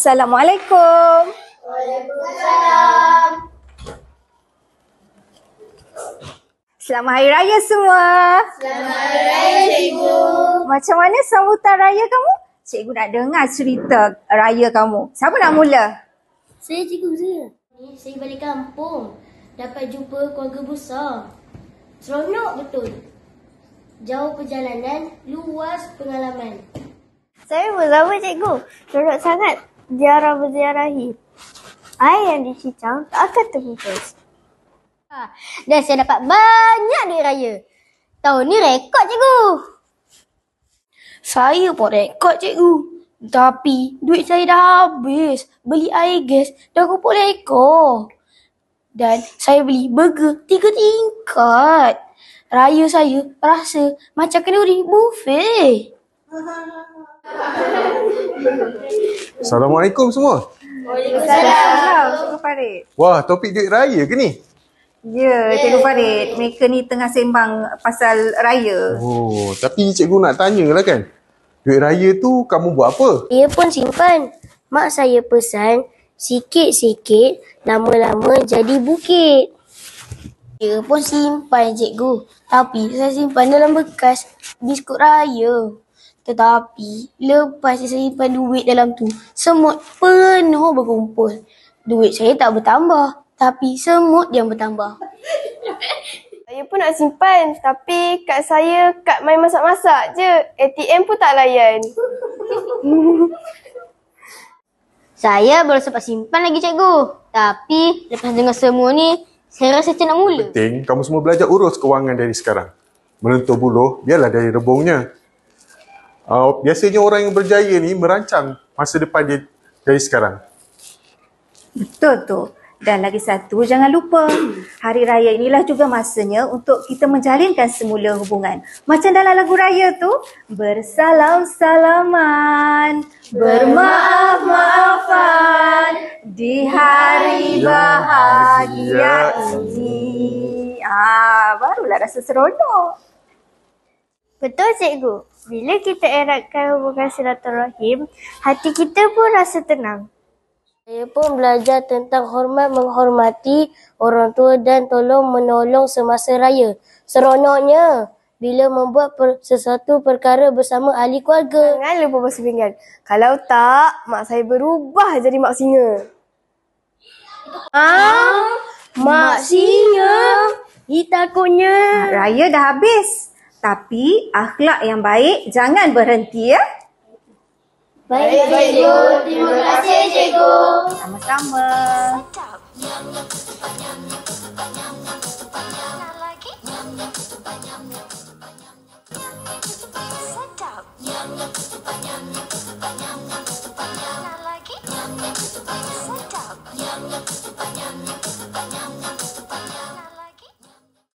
Assalamualaikum. Waalaikumsalam. Selamat Hari Raya semua. Selamat Hari Raya, Cikgu. Macam mana sambutan raya kamu? Cikgu nak dengar cerita raya kamu. Siapa nak mula? Saya Cikgu. Saya balik kampung. Dapat jumpa keluarga besar. Seronok betul. Jauh perjalanan, luas pengalaman. Saya bersama Cikgu. Seronok sangat ziarah berziarahi. Air yang dicicang tak akan terputus. Dan saya dapat banyak duit raya. Tahun ni rekod, Cikgu. Saya pun rekod, Cikgu. Tapi duit saya dah habis. Beli air gas dah kumpul ekor. Dan saya beli burger 3 tingkat. Raya saya rasa macam kenduri buffet. Assalamualaikum semua. Waalaikumsalam. Cikgu Farid. Wah, topik duit raya ke ni? Ya, Cikgu Farid. Mereka ni tengah sembang pasal raya. Oh, tapi cikgu nak tanyalah kan. Duit raya tu kamu buat apa? Dia pun simpan. Mak saya pesan, sikit-sikit, lama-lama jadi bukit. Dia pun simpan, Cikgu. Tapi saya simpan dalam bekas biskut raya. Tetapi lepas saya simpan duit dalam tu, semut penuh berkumpul. Duit saya tak bertambah, tapi semut yang bertambah. Saya pun nak simpan, tapi kad saya kad main masak-masak je. ATM pun tak layan. Saya baru sempat simpan lagi, Cikgu. Tapi lepas dengar semua ni, saya rasa macam nak mula. Penting kamu semua belajar urus kewangan dari sekarang. Menentu buluh, biarlah dari rebungnya. Biasanya orang yang berjaya ni merancang masa depan dia dari sekarang. Betul tu. Dan lagi satu, jangan lupa, Hari Raya inilah juga masanya untuk kita menjalinkan semula hubungan. Macam dalam lagu raya tu, bersalam-salaman, bermaaf-maafan di hari bahagia ini. Barulah rasa seronok. Betul, Cikgu. Bila kita eratkan hubungan silaturahim, hati kita pun rasa tenang. Saya pun belajar tentang hormat menghormati orang tua dan tolong menolong semasa raya. Seronoknya bila membuat sesuatu perkara bersama ahli keluarga. Jangan lupa basuh pinggan. Kalau tak, mak saya berubah jadi mak singa. Mak singa, takutnya. Raya dah habis. Tapi akhlak yang baik jangan berhenti ya. Baik, Cikgu. Terima kasih, Cikgu. Sama-sama. Sedap.